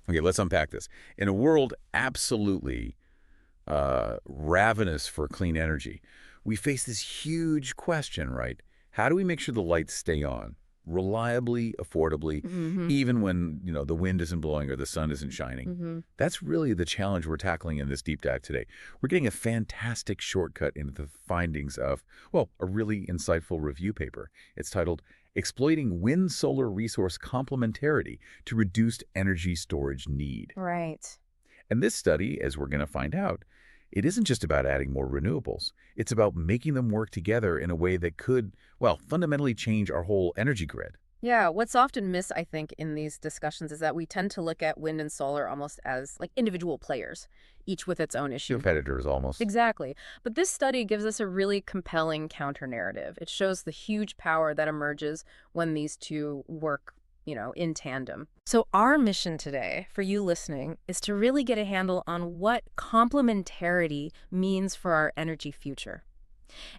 Okay, let's unpack this. In a world absolutely ravenous for clean energy, we face this huge question, right? How do we make sure the lights stay on reliably, affordably, Mm-hmm. even when, the wind isn't blowing or the sun isn't shining? Mm-hmm. That's really the challenge we're tackling in this deep dive today. We're getting a fantastic shortcut into the findings of, well, a really insightful review paper. It's titled Exploiting Wind-Solar Resource Complementarity to Reduce Energy Storage Need. Right. And this study, as we're going to find out, it isn't just about adding more renewables. It's about making them work together in a way that could, well, fundamentally change our whole energy grid. Yeah, what's often missed, I think, in these discussions is that we tend to look at wind and solar almost as like individual players, each with its own issue. Competitors almost. Exactly. But this study gives us a really compelling counter-narrative. It shows the huge power that emerges when these two work, in tandem. So our mission today, for you listening, is to really get a handle on what complementarity means for our energy future,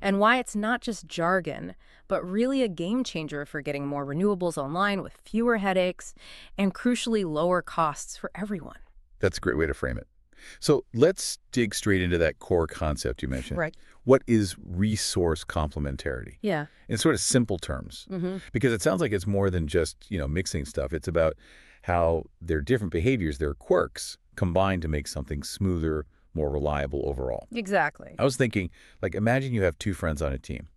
and why it's not just jargon, but really a game changer for getting more renewables online with fewer headaches and, crucially, lower costs for everyone. That's a great way to frame it. So let's dig straight into that core concept you mentioned. Right. What is resource complementarity? Yeah. In sort of simple terms, Mm-hmm. because it sounds like it's more than just, mixing stuff. It's about how their different behaviors, their quirks, combine to make something smoother, more reliable overall. Exactly. I was thinking, like, imagine you have two friends on a team.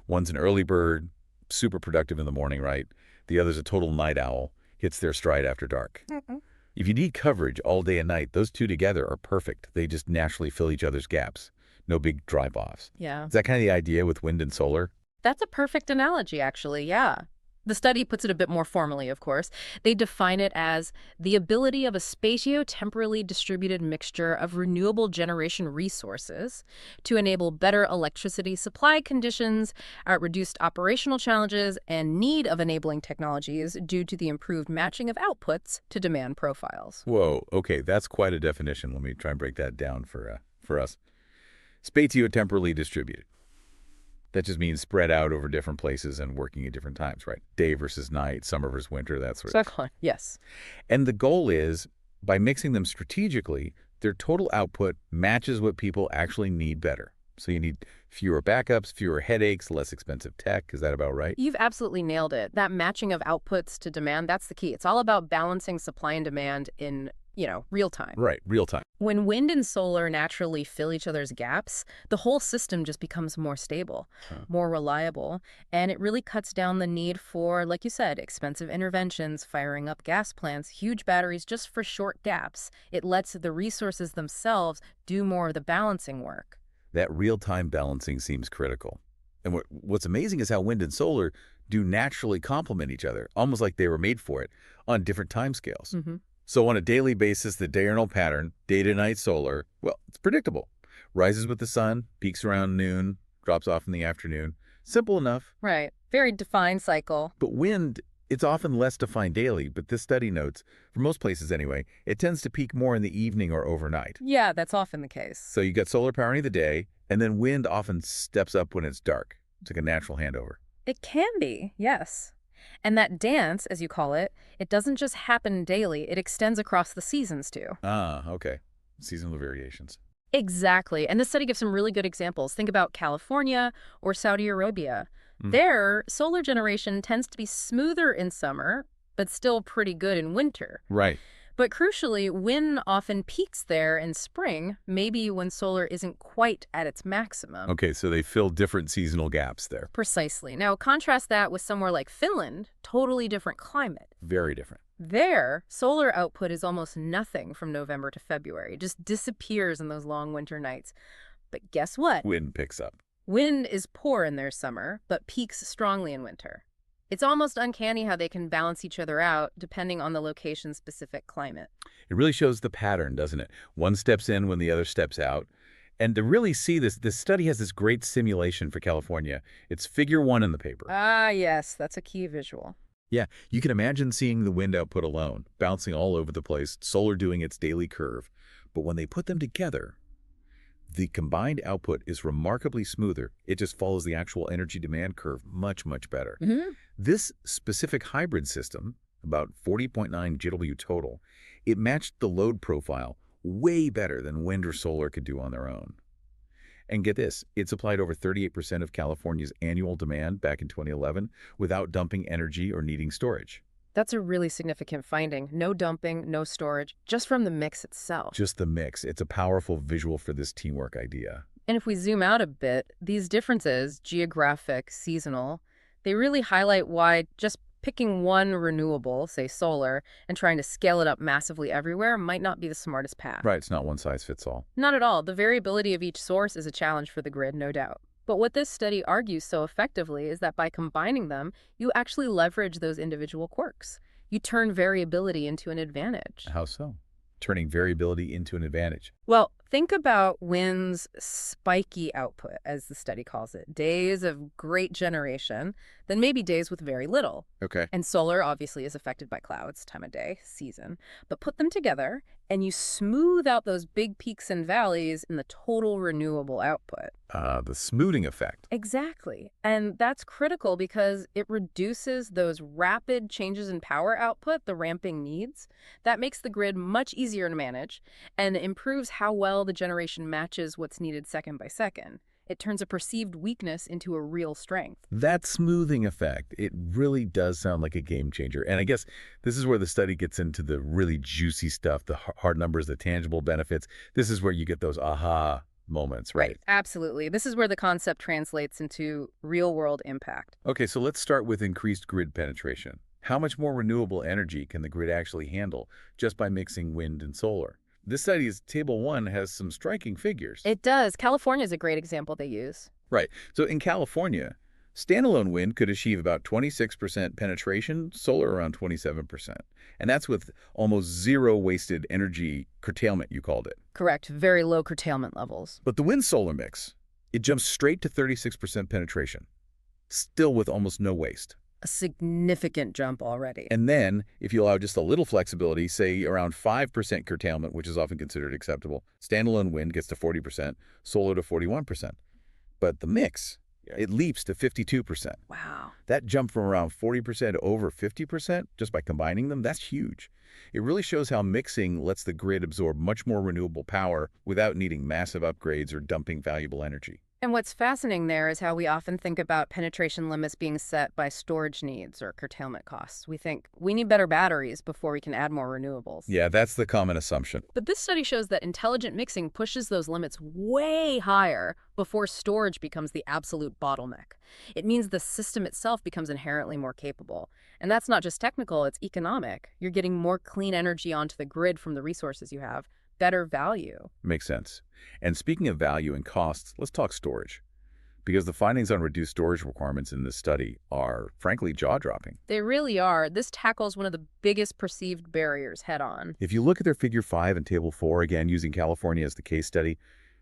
One's an early bird, super productive in the morning, right? The other's a total night owl, hits their stride after dark. Mm-mm. If you need coverage all day and night, those two together are perfect. They just naturally fill each other's gaps. No big drive-offs. Yeah. Is that kind of the idea with wind and solar? That's a perfect analogy, actually, yeah. The study puts it a bit more formally, of course. They define it as the ability of a spatio-temporally distributed mixture of renewable generation resources to enable better electricity supply conditions, reduced operational challenges, and need of enabling technologies due to the improved matching of outputs to demand profiles. Whoa, okay, that's quite a definition. Let me try and break that down for us. Spatio-temporally distributed. That just means spread out over different places and working at different times, right? Day versus night, summer versus winter, that sort of thing. Yes. And the goal is, by mixing them strategically, their total output matches what people actually need better. So you need fewer backups, fewer headaches, less expensive tech. Is that about right? You've absolutely nailed it. That matching of outputs to demand, that's the key. It's all about balancing supply and demand in, real time. Right, real time. When wind and solar naturally fill each other's gaps, the whole system just becomes more stable, more reliable, and it really cuts down the need for, like you said, expensive interventions, firing up gas plants, huge batteries just for short gaps. It lets the resources themselves do more of the balancing work. That real-time balancing seems critical. And what's amazing is how wind and solar do naturally complement each other, almost like they were made for it, on different timescales. Mm-hmm. So on a daily basis, the diurnal pattern, day-to-night solar, well, it's predictable. Rises with the sun, peaks around noon, drops off in the afternoon. Simple enough. Right. Very defined cycle. But wind, it's often less defined daily, but this study notes, for most places anyway, it tends to peak more in the evening or overnight. Yeah, that's often the case. So you got solar powering the day, and then wind often steps up when it's dark. It's like a natural handover. It can be, yes. And that dance, as you call it, it doesn't just happen daily, it extends across the seasons too. Ah, okay. Seasonal variations. Exactly. And this study gives some really good examples. Think about California or Saudi Arabia. There, solar generation tends to be smoother in summer, but still pretty good in winter. Right. But crucially, wind often peaks there in spring, maybe when solar isn't quite at its maximum. Okay, so they fill different seasonal gaps there. Precisely. Now, contrast that with somewhere like Finland, totally different climate. Very different. There, solar output is almost nothing from November to February. It just disappears in those long winter nights. But guess what? Wind picks up. Wind is poor in their summer, but peaks strongly in winter. It's almost uncanny how they can balance each other out depending on the location's specific climate. It really shows the pattern, doesn't it? One steps in when the other steps out. And to really see this study has this great simulation for California. It's figure 1 in the paper. Ah, yes, that's a key visual. Yeah, you can imagine seeing the wind output alone, bouncing all over the place, solar doing its daily curve. But when they put them together, the combined output is remarkably smoother. It just follows the actual energy demand curve much, much better. Mm-hmm. This specific hybrid system, about 40.9 GW total, It matched the load profile way better than wind or solar could do on their own. And get this, it supplied over 38% of California's annual demand back in 2011 without dumping energy or needing storage. That's a really significant finding. No dumping, no storage, just from the mix itself. Just the mix. It's a powerful visual for this teamwork idea. And if we zoom out a bit, these differences, geographic, seasonal, they really highlight why just picking one renewable, say solar, and trying to scale it up massively everywhere might not be the smartest path. Right, it's not one size fits all. Not at all. The variability of each source is a challenge for the grid, no doubt. But what this study argues so effectively is that by combining them, you actually leverage those individual quirks. You turn variability into an advantage. How so? Turning variability into an advantage. Well, think about wind's spiky output, as the study calls it. Days of great generation, then maybe days with very little. Okay. And solar obviously is affected by clouds, time of day, season. But put them together and you smooth out those big peaks and valleys in the total renewable output. The smoothing effect. Exactly. And that's critical because it reduces those rapid changes in power output the ramping needs. That makes the grid much easier to manage and improves how well the generation matches what's needed second by second. It turns a perceived weakness into a real strength. That smoothing effect, it really does sound like a game changer. And I guess this is where the study gets into the really juicy stuff, the hard numbers, the tangible benefits. This is where you get those aha moments, right? Absolutely. This is where the concept translates into real-world impact. Okay, so let's start with increased grid penetration. How much more renewable energy can the grid actually handle just by mixing wind and solar? This study's Table 1 has some striking figures. It does. California is a great example they use. Right. So in California, standalone wind could achieve about 26% penetration, solar around 27%. And that's with almost zero wasted energy curtailment, you called it. Correct. Very low curtailment levels. But the wind-solar mix, it jumps straight to 36% penetration, still with almost no waste. A significant jump already. And then, if you allow just a little flexibility, say around 5% curtailment, which is often considered acceptable, standalone wind gets to 40%, solar to 41%. But the mix, it leaps to 52%. Wow. That jump from around 40% to over 50% just by combining them, that's huge. It really shows how mixing lets the grid absorb much more renewable power without needing massive upgrades or dumping valuable energy. And what's fascinating there is how we often think about penetration limits being set by storage needs or curtailment costs. We think we need better batteries before we can add more renewables. Yeah, that's the common assumption. But this study shows that intelligent mixing pushes those limits way higher before storage becomes the absolute bottleneck. It means the system itself becomes inherently more capable. And that's not just technical, it's economic. You're getting more clean energy onto the grid from the resources you have. Better value. Makes sense. And speaking of value and costs, let's talk storage. Because the findings on reduced storage requirements in this study are, frankly, jaw-dropping. They really are. This tackles one of the biggest perceived barriers head-on. If you look at their Figure 5 and Table 4, again, using California as the case study,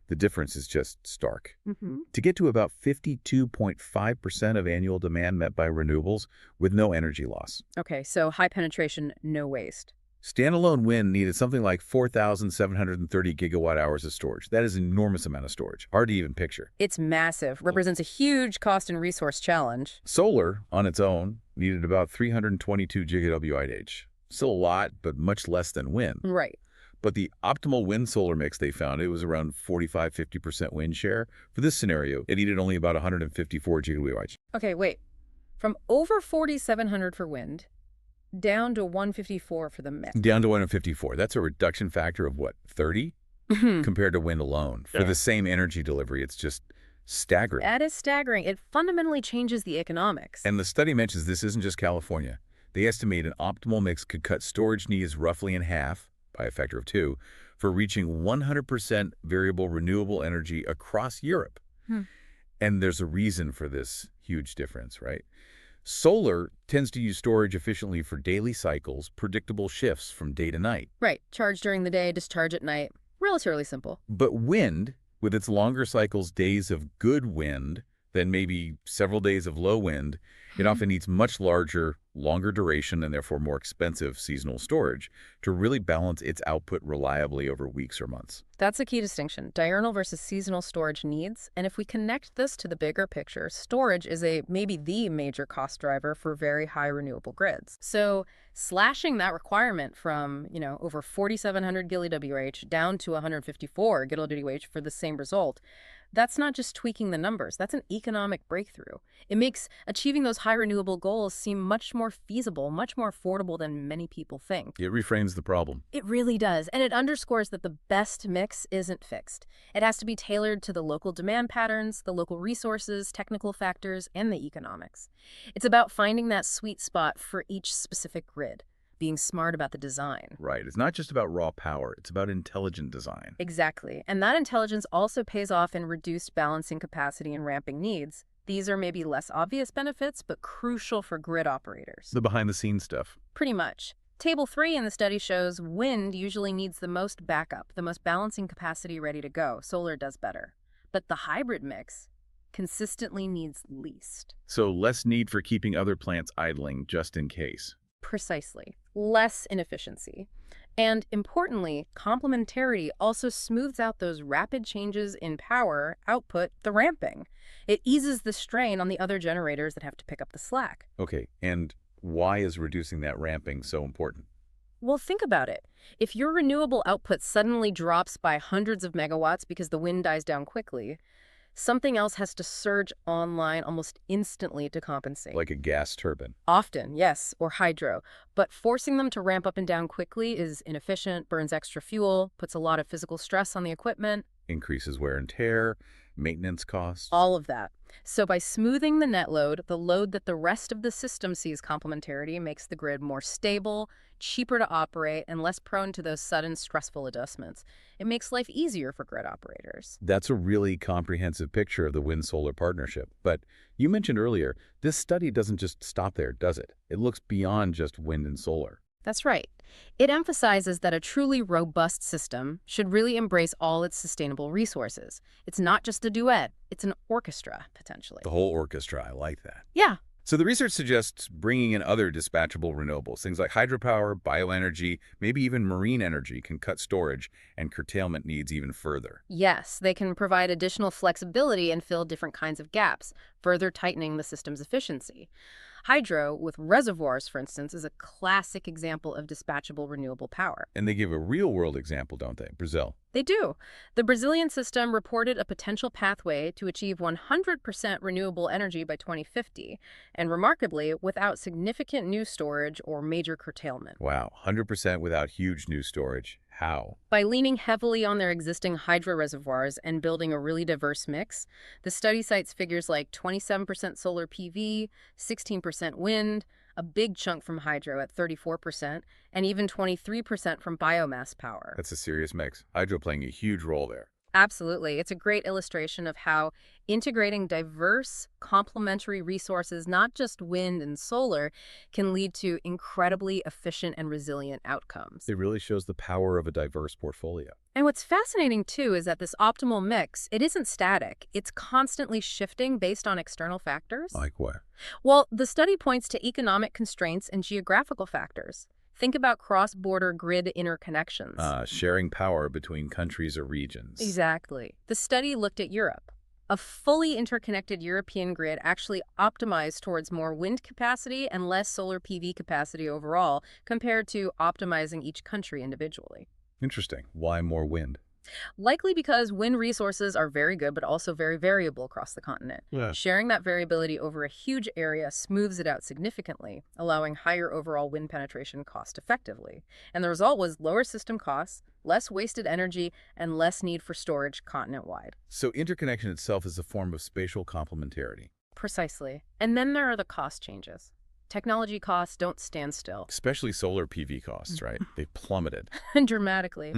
the difference is just stark. To get to about 52.5% of annual demand met by renewables with no energy loss. Okay, so high penetration, no waste. Standalone wind needed something like 4,730 gigawatt hours of storage. That is an enormous amount of storage. Hard to even picture. It's massive, represents a huge cost and resource challenge. Solar, on its own, needed about 322 gigawatt-hour. Still a lot, but much less than wind. Right. But the optimal wind-solar mix they found, it was around 45–50% wind share. For this scenario, it needed only about 154 gigawatt-hours. Okay, wait. From over 4,700 for wind, down to 154 for the mix. Down to 154. That's a reduction factor of, what, 30? Compared to wind alone. For the same energy delivery, it's just staggering. That is staggering. It fundamentally changes the economics. And the study mentions this isn't just California. They estimate an optimal mix could cut storage needs roughly in half, by a factor of 2, for reaching 100% variable renewable energy across Europe. And there's a reason for this huge difference, right? Solar tends to use storage efficiently for daily cycles, predictable shifts from day to night. Right. Charge during the day, discharge at night. Relatively simple. But wind, with its longer cycles, days of good wind, then maybe several days of low wind, it often needs much larger, longer duration and therefore more expensive seasonal storage to really balance its output reliably over weeks or months. That's a key distinction, diurnal versus seasonal storage needs. And if we connect this to the bigger picture, storage is maybe the major cost driver for very high renewable grids. So slashing that requirement from, over 4,700 kWh down to 154 kWh for the same result, that's not just tweaking the numbers, that's an economic breakthrough. It makes achieving those high renewable goals seem much more feasible, much more affordable than many people think. It reframes the problem. It really does, and it underscores that the best mix isn't fixed. It has to be tailored to the local demand patterns, the local resources, technical factors, and the economics. It's about finding that sweet spot for each specific grid, being smart about the design. Right. It's not just about raw power. It's about intelligent design. Exactly. And that intelligence also pays off in reduced balancing capacity and ramping needs. These are maybe less obvious benefits, but crucial for grid operators. The behind-the-scenes stuff. Pretty much. Table 3 in the study shows wind usually needs the most backup, the most balancing capacity ready to go. Solar does better. But the hybrid mix consistently needs least. So less need for keeping other plants idling just in case. Precisely. Less inefficiency. And importantly, complementarity also smooths out those rapid changes in power output, the ramping. It eases the strain on the other generators that have to pick up the slack. Okay, and why is reducing that ramping so important? Well, think about it. If your renewable output suddenly drops by hundreds of megawatts because the wind dies down quickly, something else has to surge online almost instantly to compensate. Like a gas turbine. Often, yes, or hydro. But forcing them to ramp up and down quickly is inefficient, burns extra fuel, puts a lot of physical stress on the equipment. Increases wear and tear, maintenance costs. All of that. So by smoothing the net load, the load that the rest of the system sees complementarity makes the grid more stable, cheaper to operate, and less prone to those sudden stressful adjustments. It makes life easier for grid operators. That's a really comprehensive picture of the wind-solar partnership. But you mentioned earlier, this study doesn't just stop there, does it? It looks beyond just wind and solar. That's right. It emphasizes that a truly robust system should really embrace all its sustainable resources. It's not just a duet, it's an orchestra, potentially. The whole orchestra, I like that. Yeah. So the research suggests bringing in other dispatchable renewables. Things like hydropower, bioenergy, maybe even marine energy can cut storage and curtailment needs even further. Yes, they can provide additional flexibility and fill different kinds of gaps, further tightening the system's efficiency. Hydro, with reservoirs, for instance, is a classic example of dispatchable renewable power. And they give a real-world example, don't they? Brazil. They do. The Brazilian system reported a potential pathway to achieve 100% renewable energy by 2050, and remarkably, without significant new storage or major curtailment. Wow, 100% without huge new storage. How? By leaning heavily on their existing hydro reservoirs and building a really diverse mix, the study cites figures like 27% solar PV, 16% wind, a big chunk from hydro at 34%, and even 23% from biomass power. That's a serious mix. Hydro playing a huge role there. Absolutely. It's a great illustration of how integrating diverse, complementary resources, not just wind and solar, can lead to incredibly efficient and resilient outcomes. It really shows the power of a diverse portfolio. And what's fascinating, too, is that this optimal mix, it isn't static. It's constantly shifting based on external factors. Like what? Well, the study points to economic constraints and geographical factors. Think about cross-border grid interconnections. Sharing power between countries or regions. Exactly. The study looked at Europe. A fully interconnected European grid actually optimized towards more wind capacity and less solar PV capacity overall, compared to optimizing each country individually. Interesting. Why more wind? Likely because wind resources are very good, but also very variable across the continent. Yeah. Sharing that variability over a huge area smooths it out significantly, allowing higher overall wind penetration cost effectively. And the result was lower system costs, less wasted energy, and less need for storage continent-wide. So interconnection itself is a form of spatial complementarity. Precisely. And then there are the cost changes. Technology costs don't stand still. Especially solar PV costs, right? They've plummeted. Dramatically.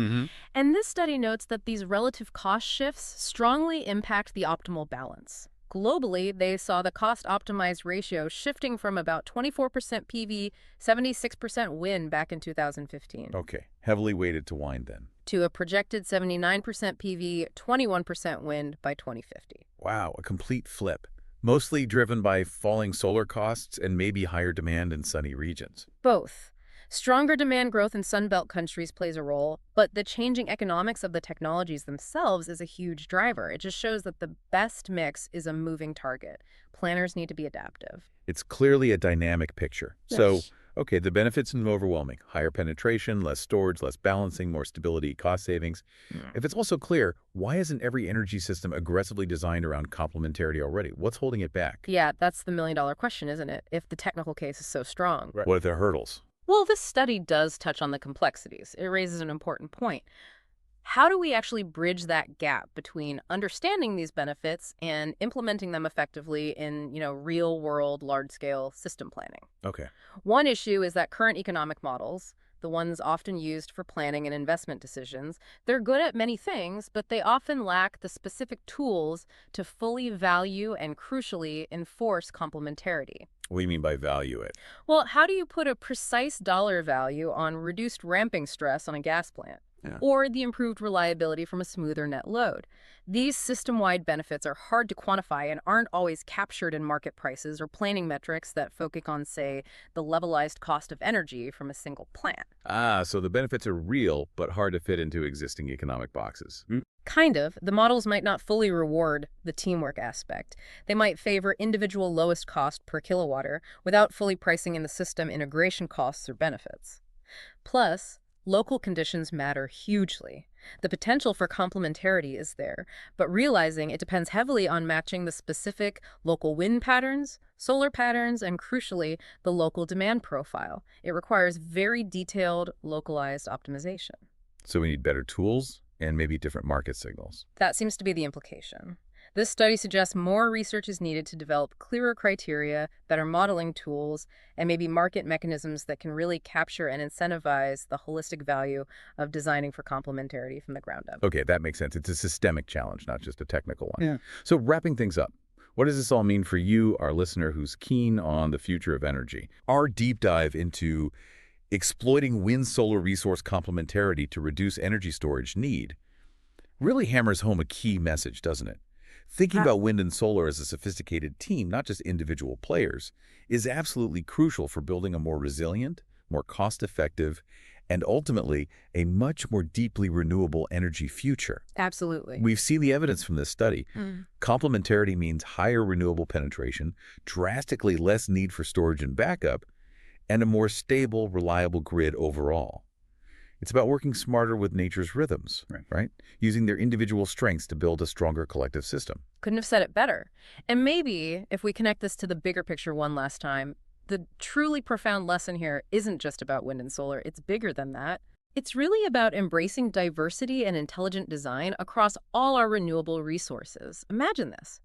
And this study notes that these relative cost shifts strongly impact the optimal balance. Globally, they saw the cost-optimized ratio shifting from about 24% PV, 76% wind back in 2015. Okay, heavily weighted to wind then. To a projected 79% PV, 21% wind by 2050. Wow, a complete flip. Mostly driven by falling solar costs and maybe higher demand in sunny regions. Both. Stronger demand growth in Sunbelt countries plays a role, but the changing economics of the technologies themselves is a huge driver. It just shows that the best mix is a moving target. Planners need to be adaptive. It's clearly a dynamic picture. So, Yes. okay, the benefits are overwhelming. Higher penetration, less storage, less balancing, more stability, cost savings. Hmm. If it's also clear, why isn't every energy system aggressively designed around complementarity already? What's holding it back? Yeah, that's the million-dollar question, isn't it? If the technical case is so strong. Right. What are the hurdles? Well, this study does touch on the complexities. It raises an important point. How do we actually bridge that gap between understanding these benefits and implementing them effectively in, real-world, large-scale system planning? Okay. One issue is that current economic models, the ones often used for planning and investment decisions, they're good at many things, but they often lack the specific tools to fully value and, crucially, enforce complementarity. What do you mean by value it? Well, how do you put a precise dollar value on reduced ramping stress on a gas plant? Yeah. Or the improved reliability from a smoother net load? These system-wide benefits are hard to quantify and aren't always captured in market prices or planning metrics that focus on, say, the levelized cost of energy from a single plant. Ah, so the benefits are real, but hard to fit into existing economic boxes. Kind of. The models might not fully reward the teamwork aspect. They might favor individual lowest cost per kilowatt without fully pricing in the system integration costs or benefits. Plus, local conditions matter hugely. The potential for complementarity is there, but realizing it depends heavily on matching the specific local wind patterns, solar patterns, and crucially, the local demand profile. It requires very detailed, localized optimization. So we need better tools and maybe different market signals. That seems to be the implication. This study suggests more research is needed to develop clearer criteria, better modeling tools, and maybe market mechanisms that can really capture and incentivize the holistic value of designing for complementarity from the ground up. Okay, that makes sense. It's a systemic challenge, not just a technical one. Yeah. So wrapping things up, what does this all mean for you, our listener, who's keen on the future of energy? Our deep dive into exploiting wind-solar resource complementarity to reduce energy storage need really hammers home a key message, doesn't it? Thinking about wind and solar as a sophisticated team, not just individual players, is absolutely crucial for building a more resilient, more cost-effective, and ultimately a much more deeply renewable energy future. Absolutely. We've seen the evidence from this study. Mm. Complementarity means higher renewable penetration, drastically less need for storage and backup, and a more stable, reliable grid overall. It's about working smarter with nature's rhythms, right? Using their individual strengths to build a stronger collective system. Couldn't have said it better. And maybe, if we connect this to the bigger picture one last time, the truly profound lesson here isn't just about wind and solar. It's bigger than that. It's really about embracing diversity and intelligent design across all our renewable resources. Imagine this.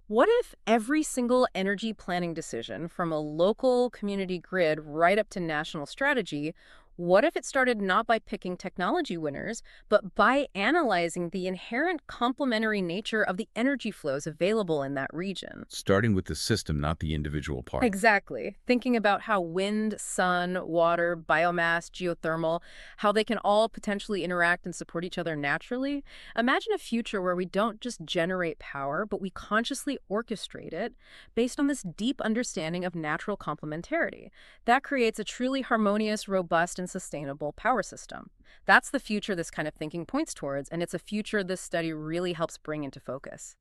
What if every single energy planning decision, from a local community grid right up to national strategy, what if it started not by picking technology winners, but by analyzing the inherent complementary nature of the energy flows available in that region? Starting with the system, not the individual part. Exactly. Thinking about how wind, sun, water, biomass, geothermal, how they can all potentially interact and support each other naturally. Imagine a future where we don't just generate power, but we consciously orchestrate it based on this deep understanding of natural complementarity. That creates a truly harmonious, robust, and sustainable power system. That's the future this kind of thinking points towards, and it's a future this study really helps bring into focus.